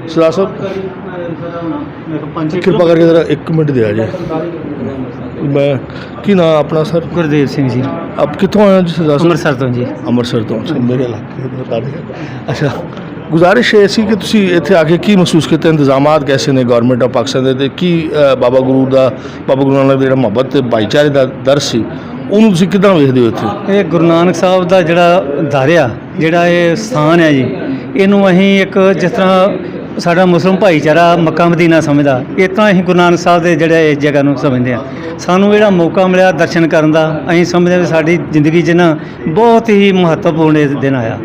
सरदार साहब कृपा करके जरा 1 मिनट दिया जी। मैं की नाम अपना सर? गुरदेव सिंह जी, आप कितों आए हो जी सरदार साहब? ਅੰਮ੍ਰਿਤਸਰ ਤੋਂ ਜੀ। ਅੰਮ੍ਰਿਤਸਰ ਤੋਂ। ਅੱਛਾ, ਮੇਰੇ ਇਲਾਕੇ ਦਾ ਤੁਹਾਡੇ। ਅੱਛਾ, ਗੁਜ਼ਾਰਿਸ਼ ਇਹ ਸੀ ਕਿ ਤੁਸੀਂ ਇੱਥੇ ਆ ਕੇ ਕੀ ਮਹਿਸੂਸ ਕੀਤਾ, ਇੰਤਜ਼ਾਮਾਤ ਕੈਸੇ ਨੇ ਗਵਰਨਮੈਂਟ ਆਫ ਪਾਕਿਸਤਾਨ ਦੇ, ਤੇ ਕੀ ਬਾਬਾ ਗੁਰੂ ਨਾਨਕ ਦਾ ਜਿਹੜਾ ਮੁਹੱਬਤ ਤੇ ਭਾਈਚਾਰੇ ਦਾ ਦਰਸ ਸੀ ਉਹਨੂੰ ਤੁਸੀਂ ਕਿੱਦਾਂ ਵੇਖਦੇ ਹੋ ਇੱਥੇ? ਇਹ ਗੁਰੂ ਨਾਨਕ ਸਾਹਿਬ ਦਾ ਜਿਹੜਾ ਦਰ ਆ, ਜਿਹੜਾ ਇਹ ਸਥਾਨ ਹੈ ਜੀ, ਇਹਨੂੰ ਅਸੀਂ ਇੱਕ ਜਿਸ ਤਰ੍ਹਾਂ ਸਾਡਾ ਮੁਸਲਿਮ ਭਾਈਚਾਰਾ ਮੱਕਾ ਮਦੀਨਾ ਸਮਝਦਾ, ਇਸ ਤਰ੍ਹਾਂ ਅਸੀਂ ਗੁਰੂ ਨਾਨਕ ਸਾਹਿਬ ਦੇ ਜਿਹੜੇ ਇਸ ਜਗ੍ਹਾ ਨੂੰ ਸਮਝਦੇ ਹਾਂ। ਸਾਨੂੰ ਜਿਹੜਾ ਮੌਕਾ ਮਿਲਿਆ ਦਰਸ਼ਨ ਕਰਨ ਦਾ, ਅਸੀਂ ਸਮਝਦੇ ਹਾਂ ਵੀ ਸਾਡੀ ਜ਼ਿੰਦਗੀ 'ਚ ਨਾ ਬਹੁਤ ਹੀ ਮਹੱਤਵਪੂਰਨ ਇਹ ਦਿਨ ਆਇਆ।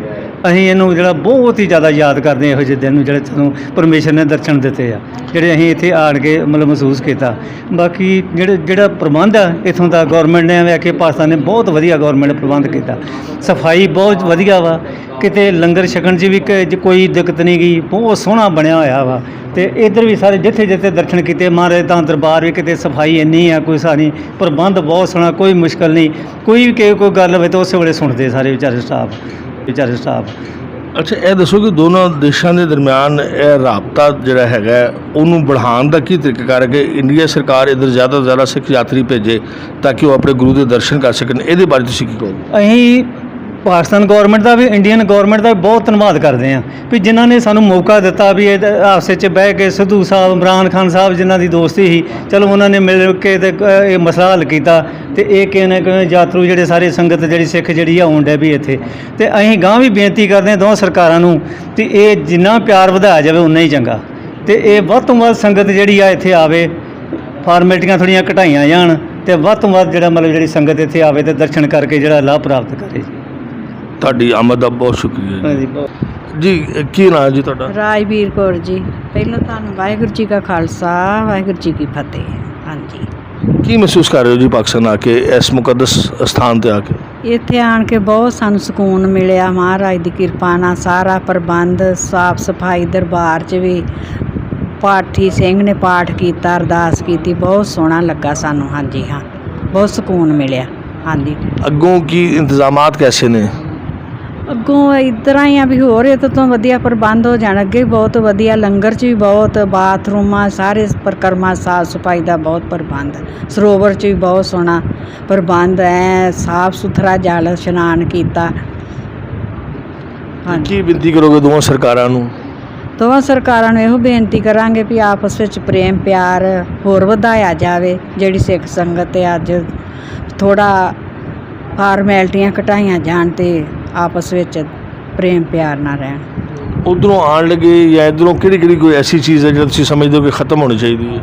ਅਸੀਂ ਇਹਨੂੰ ਜਿਹੜਾ ਬਹੁਤ ਹੀ ਜ਼ਿਆਦਾ ਯਾਦ ਕਰਦੇ ਹਾਂ, ਇਹੋ ਜਿਹੇ ਦਿਨ ਨੂੰ ਜਿਹੜੇ ਸਾਨੂੰ ਪਰਮੇਸ਼ਰ ਨੇ ਦਰਸ਼ਨ ਦਿੱਤੇ ਆ, ਜਿਹੜੇ ਅਸੀਂ ਇੱਥੇ ਆਣ ਕੇ ਮਤਲਬ ਮਹਿਸੂਸ ਕੀਤਾ। ਬਾਕੀ ਜਿਹੜਾ ਪ੍ਰਬੰਧ ਆ ਇੱਥੋਂ ਦਾ ਗੌਰਮੈਂਟ ਨੇ ਵੇਖ ਕੇ, ਪਾਕਿਸਤਾਨ ਨੇ ਬਹੁਤ ਵਧੀਆ ਗੌਰਮੈਂਟ ਨੇ ਪ੍ਰਬੰਧ ਕੀਤਾ। ਸਫਾਈ ਬਹੁਤ ਵਧੀਆ ਵਾ, ਕਿਤੇ ਲੰਗਰ ਛਕਣ 'ਚ ਵੀ ਕੋਈ ਦਿੱਕਤ ਨਹੀਂ ਗਈ, ਬਹੁਤ ਸੋਹਣਾ ਬਣਿਆ ਹੋਇਆ ਵਾ। ਅਤੇ ਇੱਧਰ ਵੀ ਸਾਰੇ ਜਿੱਥੇ ਜਿੱਥੇ ਦਰਸ਼ਨ ਕੀਤੇ ਮਹਾਰਾਜ ਦਾ ਦਰਬਾਰ ਵੀ, ਕਿਤੇ ਸਫਾਈ ਇੰਨੀ ਆ ਕੋਈ ਸਾਰੀ, ਪ੍ਰਬੰਧ ਬਹੁਤ ਸੋਹਣਾ, ਕੋਈ ਮੁਸ਼ਕਲ ਨਹੀਂ। ਕੋਈ ਵੀ ਕੋਈ ਗੱਲ ਹੋਵੇ ਤਾਂ ਉਸੇ ਵੇਲੇ ਸੁਣਦੇ ਸਾਰੇ ਵਿਚਾਰੇ ਸਟਾਫ। ਅੱਛਾ, ਇਹ ਦੱਸੋ ਕਿ ਦੋਨਾਂ ਦੇਸ਼ਾਂ ਦੇ ਦਰਮਿਆਨ ਇਹ ਰਾਬਤਾ ਜਿਹੜਾ ਹੈਗਾ ਉਹਨੂੰ बढ़ाਉਣ ਦਾ ਕੀ ਤਰੀਕਾਕਾਰ ਹੈ ਕਿ ਇੰਡੀਆ ਸਰਕਾਰ ਇੱਧਰ ਜ਼ਿਆਦਾ ਤੋਂ ਜ਼ਿਆਦਾ ਸਿੱਖ ਯਾਤਰੀ ਭੇਜੇ ਤਾਂ ਕਿ ਉਹ ਆਪਣੇ ਗੁਰੂ ਦੇ ਦਰਸ਼ਨ ਕਰ ਸਕਣ? ਇਹਦੇ ਬਾਰੇ ਤੁਸੀਂ ਕੀ ਕਹੋਗੇ? ਅਸੀਂ ਪਾਕਿਸਤਾਨ ਗੌਰਮੈਂਟ ਦਾ ਵੀ, ਇੰਡੀਅਨ ਗੌਰਮੈਂਟ ਦਾ ਵੀ ਬਹੁਤ ਧੰਨਵਾਦ ਕਰਦੇ ਹਾਂ ਵੀ ਜਿਨ੍ਹਾਂ ਨੇ ਸਾਨੂੰ ਮੌਕਾ ਦਿੱਤਾ ਵੀ ਇਹ ਆਪਸ ਵਿੱਚ ਬਹਿ ਕੇ ਸਿੱਧੂ ਸਾਹਿਬ, ਇਮਰਾਨ ਖਾਨ ਸਾਹਿਬ ਜਿਨ੍ਹਾਂ ਦੀ ਦੋਸਤੀ ਸੀ, ਚਲੋ ਉਹਨਾਂ ਨੇ ਮਿਲ ਕੇ ਤੇ ਇਹ ਮਸਲਾ ਹੱਲ ਕੀਤਾ। ਅਤੇ ਇਹ ਕਿਵੇਂ ਨਾ ਕਿਵੇਂ ਯਾਤਰੂ ਜਿਹੜੇ ਸਾਰੇ ਸੰਗਤ ਜਿਹੜੀ ਸਿੱਖ ਜਿਹੜੀ ਆ ਆਉਣ ਡੇ ਵੀ ਇੱਥੇ। ਅਤੇ ਅਸੀਂ ਗਾਂਹ ਵੀ ਬੇਨਤੀ ਕਰਦੇ ਹਾਂ ਦੋਵਾਂ ਸਰਕਾਰਾਂ ਨੂੰ ਕਿ ਇਹ ਜਿੰਨਾ ਪਿਆਰ ਵਧਾਇਆ ਜਾਵੇ ਉਨਾ ਹੀ ਚੰਗਾ, ਅਤੇ ਇਹ ਵੱਧ ਤੋਂ ਵੱਧ ਸੰਗਤ ਜਿਹੜੀ ਆ ਇੱਥੇ ਆਵੇ, ਫਾਰਮੈਲਟੀਆਂ ਥੋੜ੍ਹੀਆਂ ਘਟਾਈਆਂ ਜਾਣ ਅਤੇ ਵੱਧ ਤੋਂ ਵੱਧ ਜਿਹੜਾ ਮਤਲਬ ਜਿਹੜੀ ਸੰਗਤ ਇੱਥੇ ਆਵੇ ਅਤੇ ਦਰਸ਼ਨ ਕਰਕੇ ਜਿਹੜਾ ਲਾਭ ਪ੍ਰਾਪਤ ਕਰੇ। ਤੁਹਾਡੀ ਆਮਦ ਦਾ ਬਹੁਤ ਸ਼ੁਕਰੀਆ ਜੀ। ਜੀ ਕੀ ਨਾਮ ਜੀ ਤੁਹਾਡਾ? ਰਾਜਵੀਰ ਕੌਰ ਜੀ। ਪਹਿਲਾਂ ਤੁਹਾਨੂੰ ਵਾਹਿਗੁਰੂ ਜੀ ਕਾ ਖਾਲਸਾ, ਵਾਹਿਗੁਰੂ ਜੀ ਕੀ ਫਤਿਹ। ਹਾਂਜੀ, ਕੀ ਮਹਿਸੂਸ ਕਰ ਰਹੇ ਹੋ ਜੀ ਪਾਕਿਸਤਾਨ ਆ ਕੇ, ਇਸ ਮੁਕੱਦਸ ਸਥਾਨ 'ਤੇ ਆ ਕੇ? ਇੱਥੇ ਆਣ ਕੇ ਬਹੁਤ ਸਾਨੂੰ ਸਕੂਨ ਮਿਲਿਆ, ਮਹਾਰਾਜ ਦੀ ਕਿਰਪਾ ਨਾਲ। ਸਾਰਾ ਪ੍ਰਬੰਧ, ਸਾਫ ਸਫਾਈ, ਦਰਬਾਰ 'ਚ ਵੀ ਪਾਠੀ ਸਿੰਘ ਨੇ ਪਾਠ ਕੀਤਾ, ਅਰਦਾਸ ਕੀਤੀ, ਬਹੁਤ ਸੋਹਣਾ ਲੱਗਾ ਸਾਨੂੰ। ਹਾਂਜੀ ਹਾਂ, ਬਹੁਤ ਸਕੂਨ ਮਿਲਿਆ। ਹਾਂਜੀ, ਅੱਗੋਂ ਕੀ ਇੰਤਜ਼ਾਮਾਤ ਕੈਸੇ ਨੇ? ਅੱਗੋਂ ਇੱਦਾਂ ਹੀ ਆ ਵੀ ਹੋਰ ਇਹ ਤੋਂ ਵਧੀਆ ਪ੍ਰਬੰਧ ਹੋ ਜਾਣ। ਅੱਗੇ ਬਹੁਤ ਵਧੀਆ, ਲੰਗਰ 'ਚ ਵੀ ਬਹੁਤ, ਬਾਥਰੂਮਾਂ ਸਾਰੇ ਪ੍ਰਕਰਮਾਂ, ਸਾਫ ਸਫਾਈ ਦਾ ਬਹੁਤ ਪ੍ਰਬੰਧ, ਸਰੋਵਰ 'ਚ ਵੀ ਬਹੁਤ ਸੋਹਣਾ ਪ੍ਰਬੰਧ, ਐ ਸਾਫ ਸੁਥਰਾ ਜਲ ਇਸ਼ਨਾਨ ਕੀਤਾ। ਕੀ ਬੇਨਤੀ ਕਰੋਗੇ ਦੋਵਾਂ ਸਰਕਾਰਾਂ ਨੂੰ? ਦੋਵਾਂ ਸਰਕਾਰਾਂ ਨੂੰ ਇਹੋ ਬੇਨਤੀ ਕਰਾਂਗੇ ਵੀ ਆਪਸ ਵਿੱਚ ਪ੍ਰੇਮ ਪਿਆਰ ਹੋਰ ਵਧਾਇਆ ਜਾਵੇ। ਜਿਹੜੀ ਸਿੱਖ ਸੰਗਤ ਹੈ ਅੱਜ ਥੋੜ੍ਹਾ ਫਾਰਮੈਲਟੀਆਂ ਘਟਾਈਆਂ ਜਾਣ ਅਤੇ ਆਪਸ ਵਿੱਚ ਪ੍ਰੇਮ ਪਿਆਰ ਨਾਲ ਰਹਿਣ। ਉੱਧਰੋਂ ਆਉਣ ਲੱਗੇ ਜਾਂ ਇੱਧਰੋਂ ਕਿਹੜੀ ਕੋਈ ਐਸੀ ਚੀਜ਼ ਹੈ ਜਿਹੜਾ ਤੁਸੀਂ ਸਮਝਦੇ ਹੋ ਕਿ ਖਤਮ ਹੋਣੀ ਚਾਹੀਦੀ ਹੈ,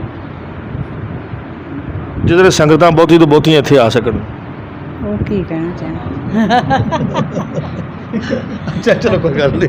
ਜਿਹਦੇ ਨਾਲ ਸੰਗਤਾਂ ਬਹੁਤੀ ਤੋਂ ਬਹੁਤੀਆਂ ਇੱਥੇ ਆ ਸਕਣ? ਉਹ ਕੀ ਕਹਿਣਾ ਚਾਹੁੰਦਾ? ਅੱਛਾ, ਚਲੋ ਕੋਈ ਗੱਲ ਨਹੀਂ।